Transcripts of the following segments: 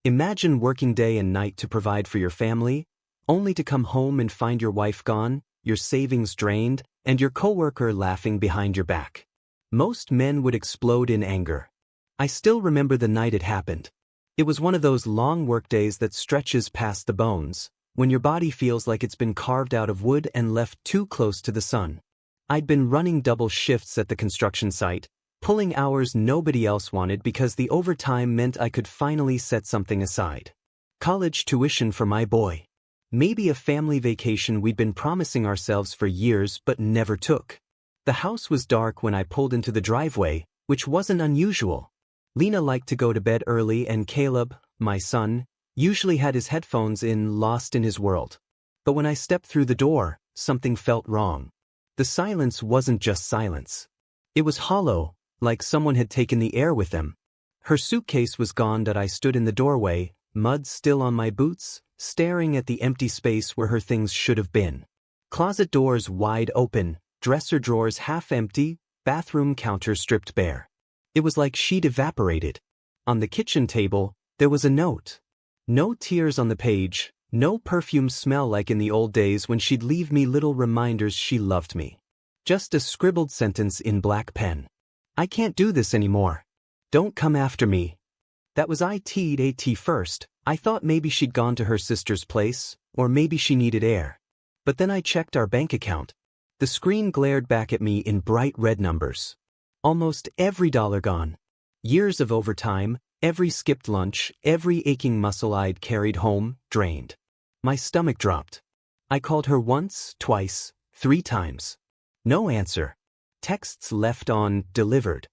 Imagine working day and night to provide for your family, only to come home and find your wife gone, your savings drained, and your coworker laughing behind your back. Most men would explode in anger. I still remember the night it happened. It was one of those long workdays that stretches past the bones, when your body feels like it's been carved out of wood and left too close to the sun. I'd been running double shifts at the construction site, pulling hours nobody else wanted because the overtime meant I could finally set something aside. College tuition for my boy. Maybe a family vacation we'd been promising ourselves for years but never took. The house was dark when I pulled into the driveway, which wasn't unusual. Lena liked to go to bed early and Caleb, my son, usually had his headphones in, lost in his world. But when I stepped through the door, something felt wrong. The silence wasn't just silence. It was hollow, like someone had taken the air with them. Her suitcase was gone that I stood in the doorway, mud still on my boots, staring at the empty space where her things should have been. Closet doors wide open, dresser drawers half empty, bathroom counter stripped bare. It was like she'd evaporated. On the kitchen table, there was a note. No tears on the page, no perfume smell like in the old days when she'd leave me little reminders she loved me. Just a scribbled sentence in black pen. I can't do this anymore. Don't come after me. That was it first. I thought maybe she'd gone to her sister's place, or maybe she needed air. But then I checked our bank account. The screen glared back at me in bright red numbers. Almost every dollar gone. Years of overtime, every skipped lunch, every aching muscle I'd carried home, drained. My stomach dropped. I called her once, twice, 3 times. No answer. Texts left on delivered.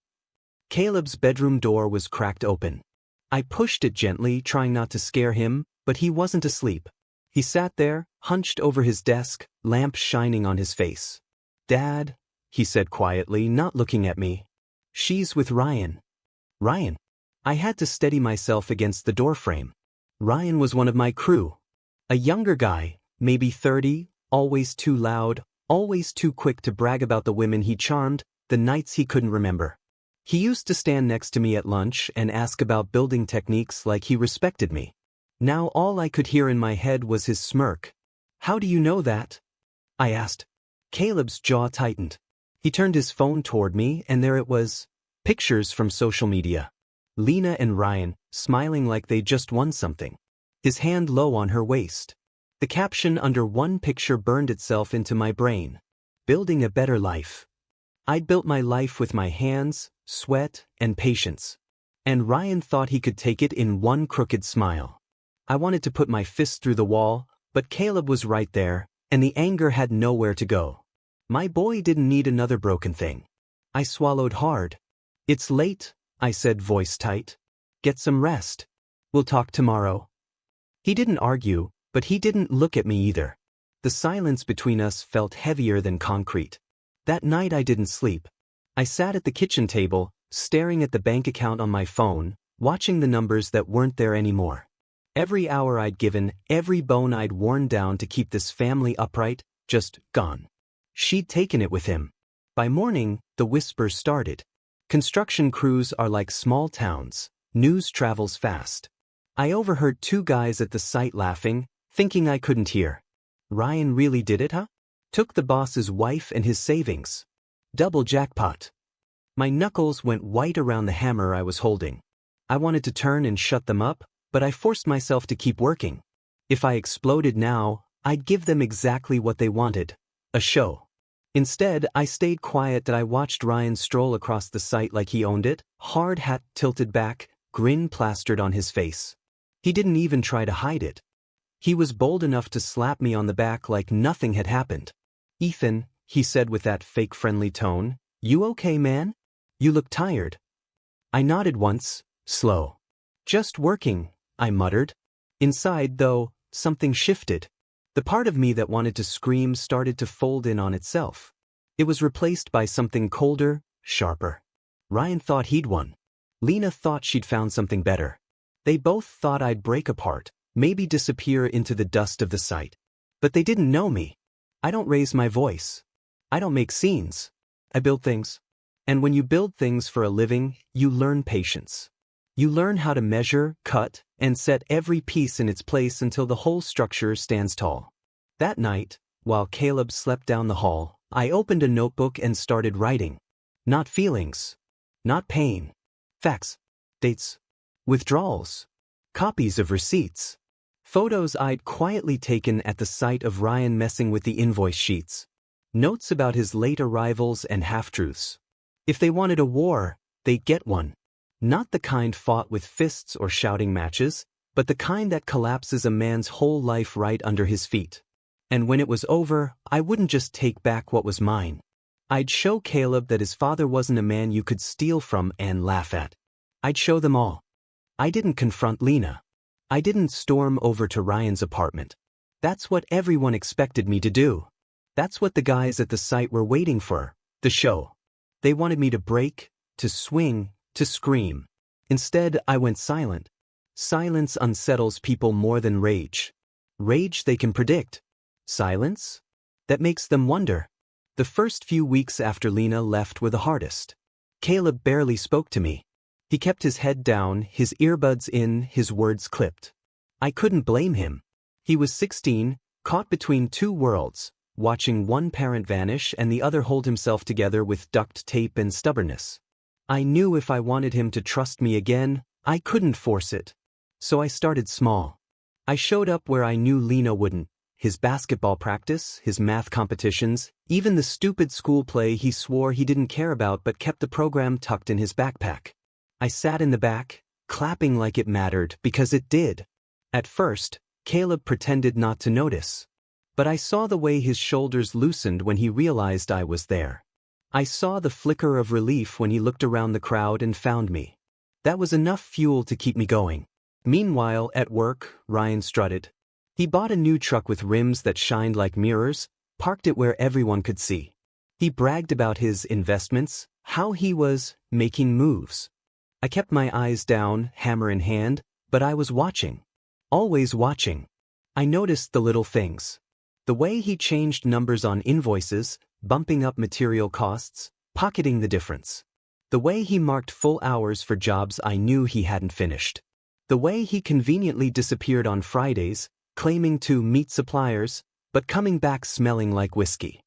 Caleb's bedroom door was cracked open. I pushed it gently, trying not to scare him, but he wasn't asleep. He sat there, hunched over his desk, lamp shining on his face. "Dad," he said quietly, not looking at me. "She's with Ryan." Ryan? I had to steady myself against the doorframe. Ryan was one of my crew. A younger guy, maybe 30, always too loud, always too quick to brag about the women he charmed, the nights he couldn't remember. He used to stand next to me at lunch and ask about building techniques like he respected me. Now all I could hear in my head was his smirk. "How do you know that?" I asked. Caleb's jaw tightened. He turned his phone toward me and there it was. Pictures from social media. Lena and Ryan, smiling like they just won something. His hand low on her waist. The caption under one picture burned itself into my brain. "Building a better life." I'd built my life with my hands, sweat, and patience. And Ryan thought he could take it in one crooked smile. I wanted to put my fist through the wall, but Caleb was right there, and the anger had nowhere to go. My boy didn't need another broken thing. I swallowed hard. "It's late," I said, voice tight. "Get some rest. We'll talk tomorrow." He didn't argue, but he didn't look at me either. The silence between us felt heavier than concrete. That night I didn't sleep. I sat at the kitchen table, staring at the bank account on my phone, watching the numbers that weren't there anymore. Every hour I'd given, every bone I'd worn down to keep this family upright, just gone. She'd taken it with him. By morning, the whispers started. Construction crews are like small towns. News travels fast. I overheard 2 guys at the site laughing, thinking I couldn't hear. "Ryan really did it, huh? Took the boss's wife and his savings. Double jackpot." My knuckles went white around the hammer I was holding. I wanted to turn and shut them up, but I forced myself to keep working. If I exploded now, I'd give them exactly what they wanted. A show. Instead, I stayed quiet that I watched Ryan stroll across the site like he owned it, hard hat tilted back, grin plastered on his face. He didn't even try to hide it. He was bold enough to slap me on the back like nothing had happened. "Ethan," he said with that fake friendly tone, "you okay, man? You look tired." I nodded once, slow. "Just working," I muttered. Inside, though, something shifted. The part of me that wanted to scream started to fold in on itself. It was replaced by something colder, sharper. Ryan thought he'd won. Lena thought she'd found something better. They both thought I'd break apart, maybe disappear into the dust of the site. But they didn't know me. I don't raise my voice. I don't make scenes. I build things. And when you build things for a living, you learn patience. You learn how to measure, cut, and set every piece in its place until the whole structure stands tall. That night, while Caleb slept down the hall, I opened a notebook and started writing. Not feelings. Not pain. Facts. Dates. Withdrawals. Copies of receipts. Photos I'd quietly taken at the sight of Ryan messing with the invoice sheets. Notes about his late arrivals and half-truths. If they wanted a war, they'd get one. Not the kind fought with fists or shouting matches, but the kind that collapses a man's whole life right under his feet. And when it was over, I wouldn't just take back what was mine. I'd show Caleb that his father wasn't a man you could steal from and laugh at. I'd show them all. I didn't confront Lena. I didn't storm over to Ryan's apartment. That's what everyone expected me to do. That's what the guys at the site were waiting for, the show. They wanted me to break, to swing, to scream. Instead, I went silent. Silence unsettles people more than rage. Rage they can predict. Silence? That makes them wonder. The first few weeks after Lena left were the hardest. Caleb barely spoke to me. He kept his head down, his earbuds in, his words clipped. I couldn't blame him. He was 16, caught between two worlds, watching one parent vanish and the other hold himself together with duct tape and stubbornness. I knew if I wanted him to trust me again, I couldn't force it. So I started small. I showed up where I knew Lena wouldn't. His basketball practice, his math competitions, even the stupid school play he swore he didn't care about but kept the program tucked in his backpack. I sat in the back, clapping like it mattered because it did. At first, Caleb pretended not to notice. But I saw the way his shoulders loosened when he realized I was there. I saw the flicker of relief when he looked around the crowd and found me. That was enough fuel to keep me going. Meanwhile, at work, Ryan strutted. He bought a new truck with rims that shined like mirrors, parked it where everyone could see. He bragged about his investments, how he was making moves. I kept my eyes down, hammer in hand, but I was watching. Always watching. I noticed the little things. The way he changed numbers on invoices, bumping up material costs, pocketing the difference. The way he marked full hours for jobs I knew he hadn't finished. The way he conveniently disappeared on Fridays, claiming to meet suppliers, but coming back smelling like whiskey.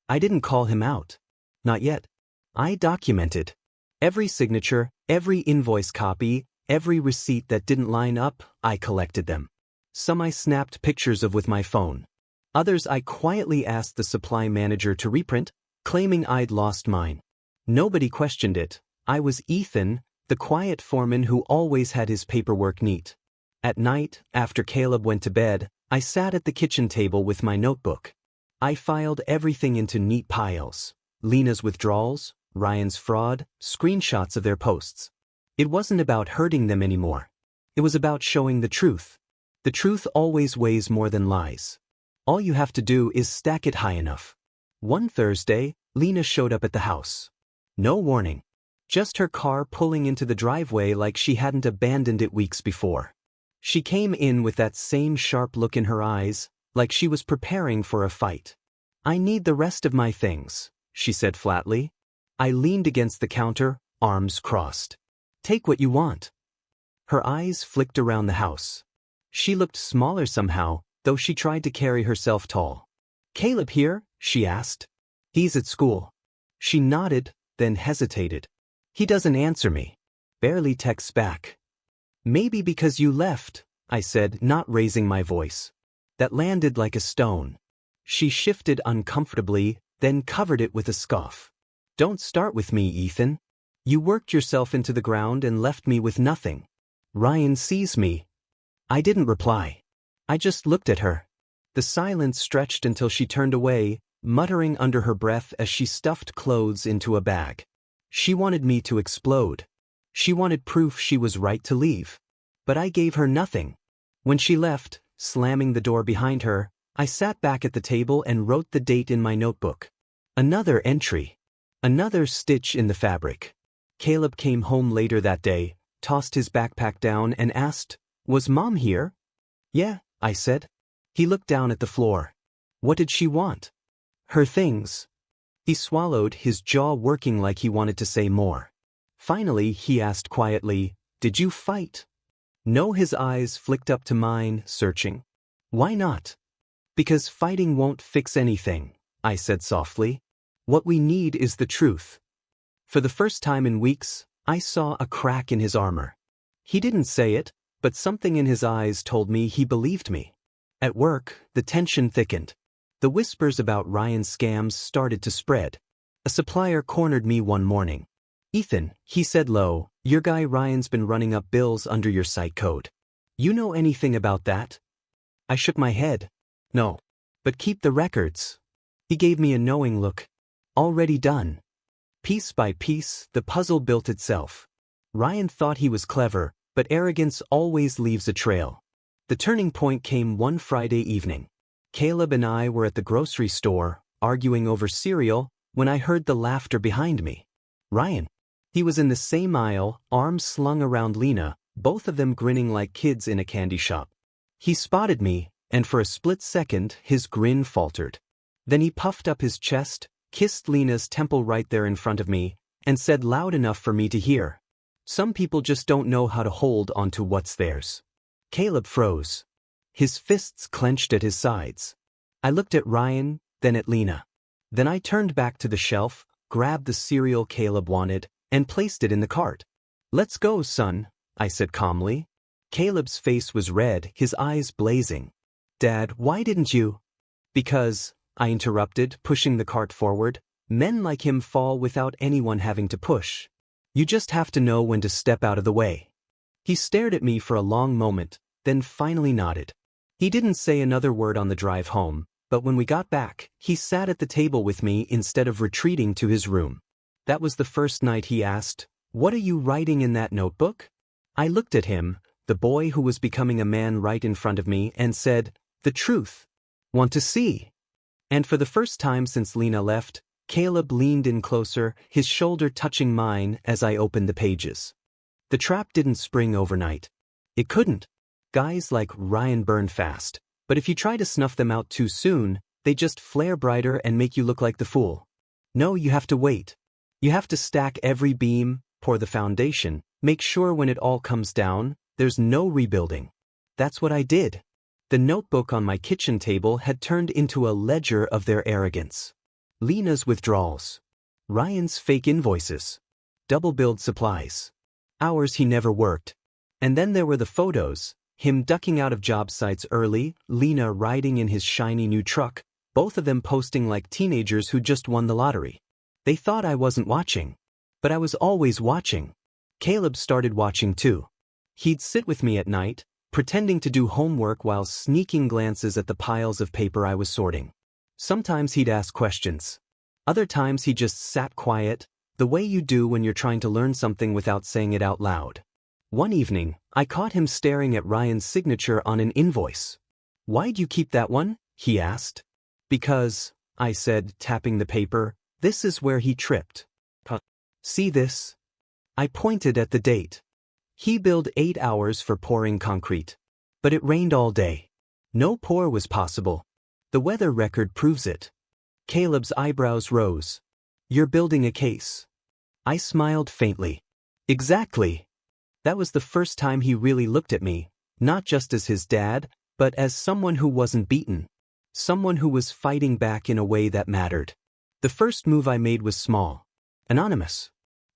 I didn't call him out. Not yet. I documented. Every signature, every invoice copy, every receipt that didn't line up, I collected them. Some I snapped pictures of with my phone. Others I quietly asked the supply manager to reprint, claiming I'd lost mine. Nobody questioned it. I was Ethan, the quiet foreman who always had his paperwork neat. At night, after Caleb went to bed, I sat at the kitchen table with my notebook. I filed everything into neat piles. Lena's withdrawals, Ryan's fraud, screenshots of their posts. It wasn't about hurting them anymore. It was about showing the truth. The truth always weighs more than lies. All you have to do is stack it high enough. One Thursday, Lena showed up at the house. No warning. Just her car pulling into the driveway like she hadn't abandoned it weeks before. She came in with that same sharp look in her eyes, like she was preparing for a fight. "I need the rest of my things," she said flatly. I leaned against the counter, arms crossed. "Take what you want." Her eyes flicked around the house. She looked smaller somehow, though she tried to carry herself tall. "Caleb here?" she asked. "He's at school." She nodded, then hesitated. "He doesn't answer me. Barely texts back." "Maybe because you left," I said, not raising my voice. That landed like a stone. She shifted uncomfortably, then covered it with a scoff. "Don't start with me, Ethan. You worked yourself into the ground and left me with nothing. Ryan sees me." I didn't reply. I just looked at her. The silence stretched until she turned away, muttering under her breath as she stuffed clothes into a bag. She wanted me to explode. She wanted proof she was right to leave. But I gave her nothing. When she left, slamming the door behind her, I sat back at the table and wrote the date in my notebook. Another entry. Another stitch in the fabric. Caleb came home later that day, tossed his backpack down and asked, "Was Mom here?" "Yeah," I said. He looked down at the floor. What did she want? Her things. He swallowed, his jaw working like he wanted to say more. Finally, he asked quietly, Did you fight? No, his eyes flicked up to mine, searching. Why not? Because fighting won't fix anything, I said softly. What we need is the truth. For the first time in weeks, I saw a crack in his armor. He didn't say it, but something in his eyes told me he believed me. At work, the tension thickened. The whispers about Ryan's scams started to spread. A supplier cornered me one morning. Ethan, he said low, your guy Ryan's been running up bills under your site code. You know anything about that? I shook my head. No. But keep the records. He gave me a knowing look. Already done. Piece by piece, the puzzle built itself. Ryan thought he was clever, but arrogance always leaves a trail. The turning point came one Friday evening. Caleb and I were at the grocery store, arguing over cereal, when I heard the laughter behind me. Ryan. He was in the same aisle, arms slung around Lena, both of them grinning like kids in a candy shop. He spotted me, and for a split second, his grin faltered. Then he puffed up his chest, kissed Lena's temple right there in front of me, and said loud enough for me to hear. Some people just don't know how to hold onto what's theirs. Caleb froze. His fists clenched at his sides. I looked at Ryan, then at Lena. Then I turned back to the shelf, grabbed the cereal Caleb wanted, and placed it in the cart. Let's go, son, I said calmly. Caleb's face was red, his eyes blazing. Dad, why didn't you? Because, I interrupted, pushing the cart forward, men like him fall without anyone having to push. You just have to know when to step out of the way. He stared at me for a long moment, then finally nodded. He didn't say another word on the drive home, but when we got back, he sat at the table with me instead of retreating to his room. That was the first night he asked, "What are you writing in that notebook?" I looked at him, the boy who was becoming a man right in front of me, and said, "The truth. Want to see?" And for the first time since Lena left, Caleb leaned in closer, his shoulder touching mine as I opened the pages. The trap didn't spring overnight. It couldn't. Guys like Ryan burn fast, but if you try to snuff them out too soon, they just flare brighter and make you look like the fool. No, you have to wait. You have to stack every beam, pour the foundation, make sure when it all comes down, there's no rebuilding. That's what I did. The notebook on my kitchen table had turned into a ledger of their arrogance. Lena's withdrawals. Ryan's fake invoices. Double-billed supplies. Hours he never worked. And then there were the photos, him ducking out of job sites early, Lena riding in his shiny new truck, both of them posting like teenagers who just won the lottery. They thought I wasn't watching. But I was always watching. Caleb started watching too. He'd sit with me at night, pretending to do homework while sneaking glances at the piles of paper I was sorting. Sometimes he'd ask questions. Other times he just sat quiet, the way you do when you're trying to learn something without saying it out loud. One evening, I caught him staring at Ryan's signature on an invoice. "Why'd you keep that one?" he asked. "Because," I said, tapping the paper, "this is where he tripped. See this?" I pointed at the date. He billed 8 hours for pouring concrete. But it rained all day. No pour was possible. The weather record proves it. Caleb's eyebrows rose. "You're building a case." I smiled faintly. "Exactly." That was the first time he really looked at me, not just as his dad, but as someone who wasn't beaten. Someone who was fighting back in a way that mattered. The first move I made was small. Anonymous.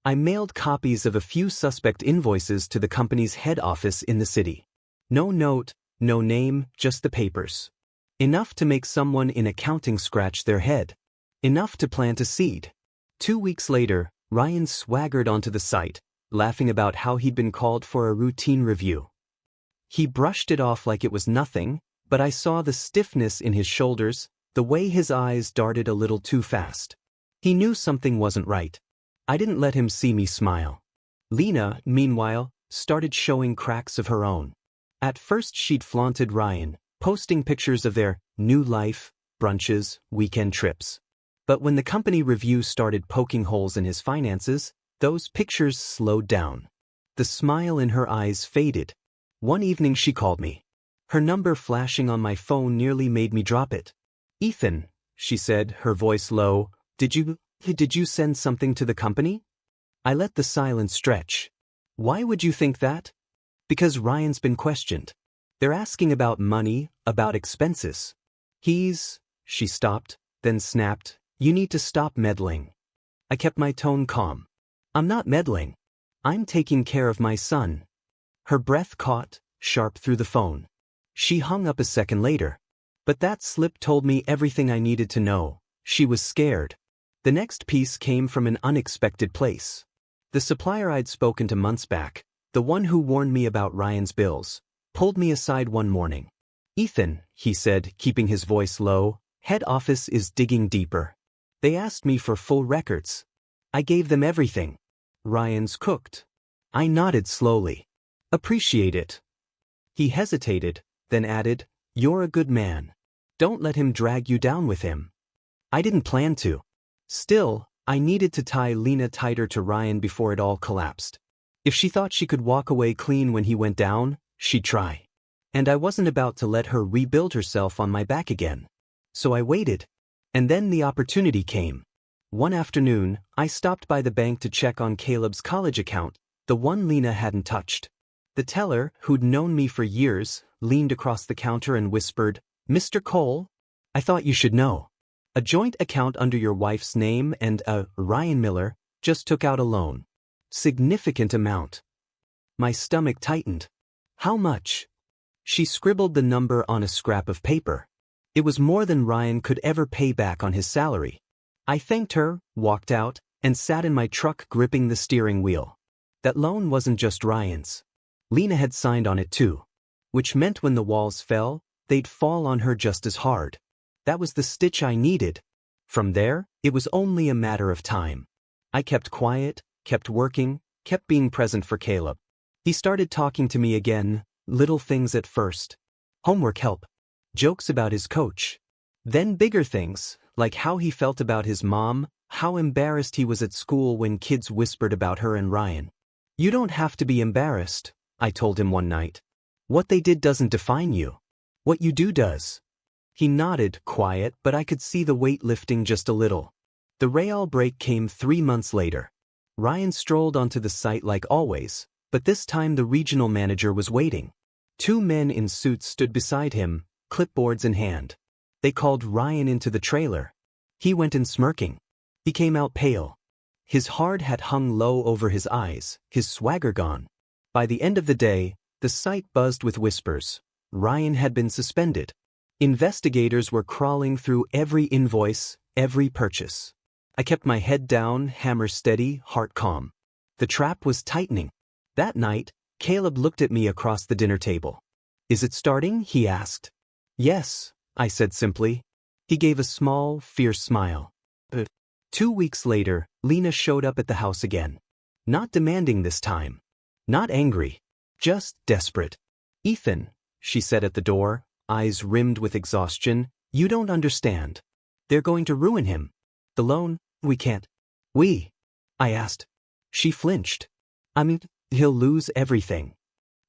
I mailed copies of a few suspect invoices to the company's head office in the city. No note, no name, just the papers. Enough to make someone in accounting scratch their head. Enough to plant a seed. 2 weeks later, Ryan swaggered onto the site, laughing about how he'd been called for a routine review. He brushed it off like it was nothing, but I saw the stiffness in his shoulders, the way his eyes darted a little too fast. He knew something wasn't right. I didn't let him see me smile. Lena, meanwhile, started showing cracks of her own. At first she'd flaunted Ryan, posting pictures of their new life, brunches, weekend trips. But when the company review started poking holes in his finances, those pictures slowed down. The smile in her eyes faded. One evening she called me. Her number flashing on my phone nearly made me drop it. "Ethan," she said, her voice low, Did you send something to the company?" I let the silence stretch. Why would you think that? Because Ryan's been questioned. They're asking about money, about expenses. She stopped, then snapped, "You need to stop meddling." I kept my tone calm. "I'm not meddling. I'm taking care of my son." Her breath caught, sharp through the phone. She hung up a second later. But that slip told me everything I needed to know. She was scared. The next piece came from an unexpected place. The supplier I'd spoken to months back, the one who warned me about Ryan's bills, pulled me aside one morning. "Ethan," he said, keeping his voice low, "head office is digging deeper. They asked me for full records. I gave them everything. Ryan's cooked." I nodded slowly. "Appreciate it." He hesitated, then added, "You're a good man. Don't let him drag you down with him." I didn't plan to. Still, I needed to tie Lena tighter to Ryan before it all collapsed. If she thought she could walk away clean when he went down, she'd try. And I wasn't about to let her rebuild herself on my back again. So I waited. And then the opportunity came. One afternoon, I stopped by the bank to check on Caleb's college account, the one Lena hadn't touched. The teller, who'd known me for years, leaned across the counter and whispered, "Mr. Cole, I thought you should know. A joint account under your wife's name and Ryan Miller just took out a loan. Significant amount." My stomach tightened. "How much?" She scribbled the number on a scrap of paper. It was more than Ryan could ever pay back on his salary. I thanked her, walked out, and sat in my truck gripping the steering wheel. That loan wasn't just Ryan's. Lena had signed on it too. Which meant when the walls fell, they'd fall on her just as hard. That was the stitch I needed. From there, it was only a matter of time. I kept quiet, kept working, kept being present for Caleb. He started talking to me again, little things at first. Homework help. Jokes about his coach. Then bigger things, like how he felt about his mom, how embarrassed he was at school when kids whispered about her and Ryan. "You don't have to be embarrassed," I told him one night. "What they did doesn't define you. What you do does." He nodded, quiet, but I could see the weight lifting just a little. The Real break came 3 months later. Ryan strolled onto the site like always, but this time the regional manager was waiting. 2 men in suits stood beside him, clipboards in hand. They called Ryan into the trailer. He went in smirking. He came out pale. His hard hat hung low over his eyes, his swagger gone. By the end of the day, the site buzzed with whispers. Ryan had been suspended. Investigators were crawling through every invoice, every purchase. I kept my head down, hammer steady, heart calm. The trap was tightening. That night, Caleb looked at me across the dinner table. "Is it starting?" he asked. "Yes," I said simply. He gave a small, fierce smile. 2 weeks later, Lena showed up at the house again. Not demanding this time. Not angry. Just desperate. "Ethan," she said at the door, eyes rimmed with exhaustion, "you don't understand. They're going to ruin him. The loan, we can't." "We?" I asked. She flinched. "I mean, he'll lose everything."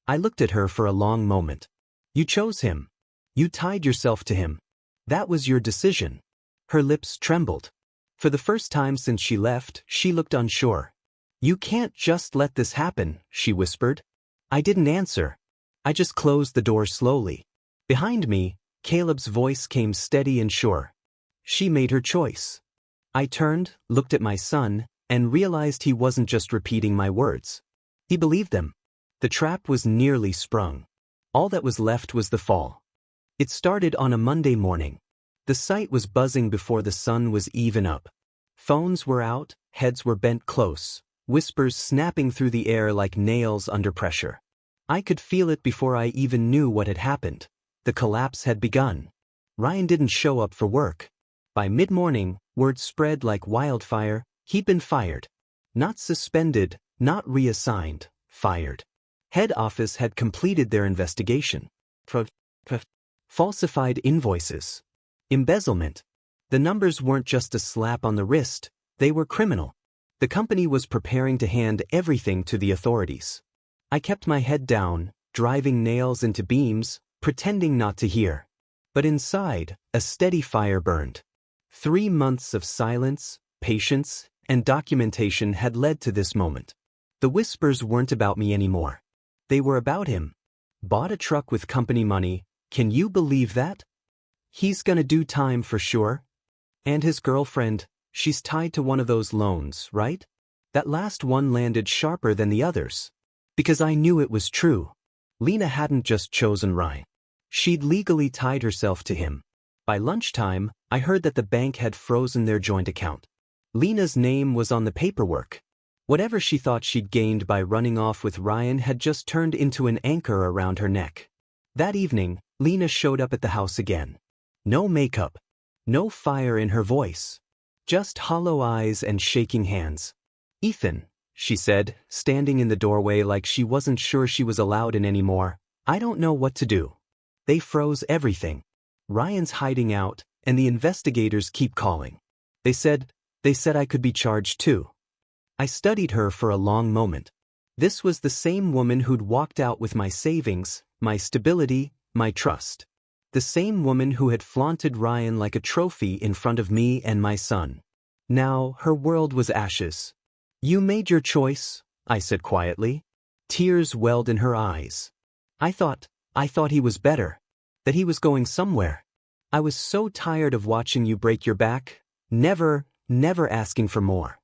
I looked at her for a long moment. "You chose him. You tied yourself to him. That was your decision." Her lips trembled. For the first time since she left, she looked unsure. "You can't just let this happen," she whispered. I didn't answer. I just closed the door slowly. Behind me, Caleb's voice came steady and sure. She made her choice. I turned, looked at my son, and realized he wasn't just repeating my words. He believed them. The trap was nearly sprung. All that was left was the fall. It started on a Monday morning. The site was buzzing before the sun was even up. Phones were out, heads were bent close, whispers snapping through the air like nails under pressure. I could feel it before I even knew what had happened. The collapse had begun. Ryan didn't show up for work. By mid-morning, word spread like wildfire, he'd been fired. Not suspended, not reassigned, fired. Head office had completed their investigation. Falsified invoices. Embezzlement. The numbers weren't just a slap on the wrist, they were criminal. The company was preparing to hand everything to the authorities. I kept my head down, driving nails into beams, pretending not to hear. But inside, a steady fire burned. 3 months of silence, patience, and documentation had led to this moment. The whispers weren't about me anymore. They were about him. Bought a truck with company money, can you believe that? He's gonna do time for sure. And his girlfriend, she's tied to one of those loans, right? That last one landed sharper than the others. Because I knew it was true. Lena hadn't just chosen Ryan. She'd legally tied herself to him. By lunchtime, I heard that the bank had frozen their joint account. Lena's name was on the paperwork. Whatever she thought she'd gained by running off with Ryan had just turned into an anchor around her neck. That evening, Lena showed up at the house again. No makeup. No fire in her voice. Just hollow eyes and shaking hands. "Ethan," she said, standing in the doorway like she wasn't sure she was allowed in anymore, "I don't know what to do. They froze everything. Ryan's hiding out, and the investigators keep calling. They said I could be charged too." I studied her for a long moment. This was the same woman who'd walked out with my savings, my stability, my trust. The same woman who had flaunted Ryan like a trophy in front of me and my son. Now her world was ashes. "You made your choice," I said quietly. Tears welled in her eyes. I thought he was better. That he was going somewhere. I was so tired of watching you break your back, never asking for more.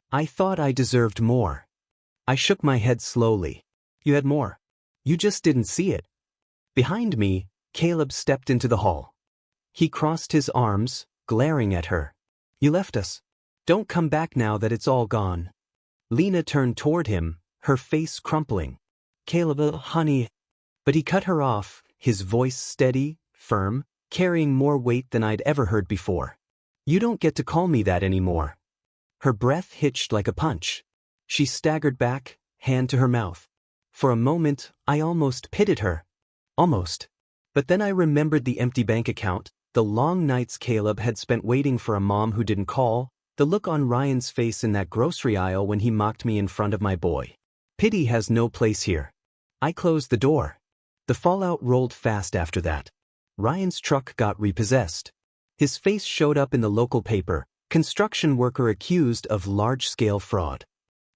I thought I deserved more. I shook my head slowly. "You had more. You just didn't see it." Behind me, Caleb stepped into the hall. He crossed his arms, glaring at her. "You left us. Don't come back now that it's all gone." Lena turned toward him, her face crumpling. "Caleb, honey." But he cut her off, his voice steady, firm, carrying more weight than I'd ever heard before. "You don't get to call me that anymore." Her breath hitched like a punch. She staggered back, hand to her mouth. For a moment, I almost pitied her. Almost. But then I remembered the empty bank account, the long nights Caleb had spent waiting for a mom who didn't call, the look on Ryan's face in that grocery aisle when he mocked me in front of my boy. Pity has no place here. I closed the door. The fallout rolled fast after that. Ryan's truck got repossessed. His face showed up in the local paper, construction worker accused of large-scale fraud.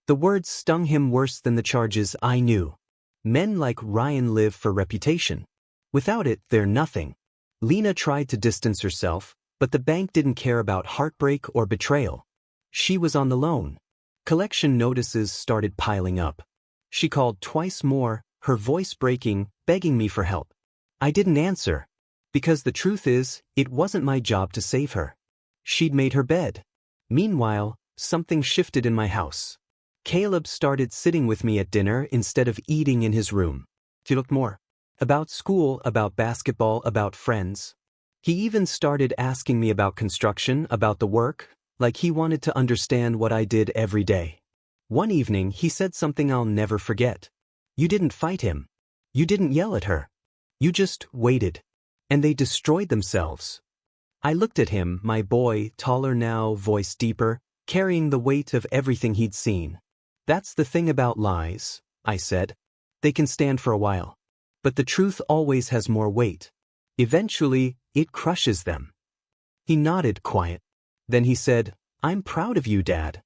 The words stung him worse than the charges I knew. Men like Ryan live for reputation. Without it, they're nothing. Lena tried to distance herself, but the bank didn't care about heartbreak or betrayal. She was on the loan. Collection notices started piling up. She called twice more, her voice breaking, begging me for help. I didn't answer. Because the truth is, it wasn't my job to save her. She'd made her bed. Meanwhile, something shifted in my house. Caleb started sitting with me at dinner instead of eating in his room. He looked more about school, about basketball, about friends. He even started asking me about construction, about the work, like he wanted to understand what I did every day. One evening, he said something I'll never forget. "You didn't fight him. You didn't yell at her. You just waited. And they destroyed themselves." I looked at him, my boy, taller now, voice deeper, carrying the weight of everything he'd seen. "That's the thing about lies," I said. "They can stand for a while. But the truth always has more weight. Eventually, it crushes them." He nodded quiet. Then he said, "I'm proud of you, Dad."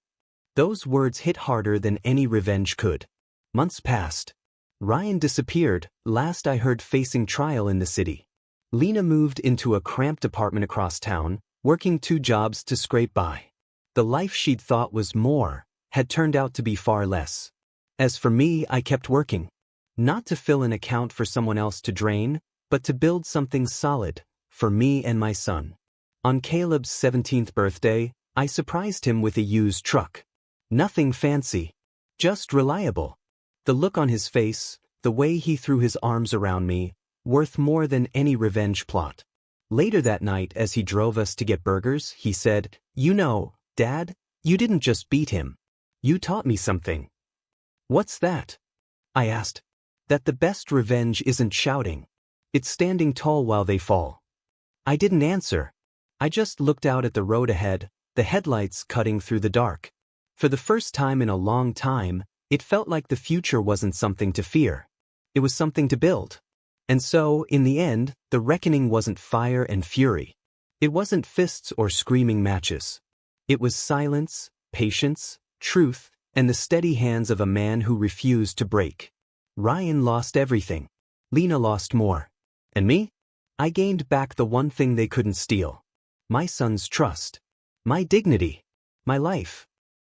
Those words hit harder than any revenge could. Months passed. Ryan disappeared, last I heard facing trial in the city. Lena moved into a cramped apartment across town, working 2 jobs to scrape by. The life she'd thought was more had turned out to be far less. As for me, I kept working. Not to fill an account for someone else to drain, but to build something solid, for me and my son. On Caleb's 17th birthday, I surprised him with a used truck. Nothing fancy. Just reliable. The look on his face, the way he threw his arms around me, worth more than any revenge plot. Later that night, as he drove us to get burgers, he said, "You know, Dad, you didn't just beat him. You taught me something." "What's that?" I asked. "That the best revenge isn't shouting. It's standing tall while they fall." I didn't answer. I just looked out at the road ahead, the headlights cutting through the dark. For the first time in a long time, it felt like the future wasn't something to fear. It was something to build. And so, in the end, the reckoning wasn't fire and fury. It wasn't fists or screaming matches. It was silence, patience, truth, and the steady hands of a man who refused to break. Ryan lost everything. Lena lost more. And me? I gained back the one thing they couldn't steal. My son's trust. My dignity. My life.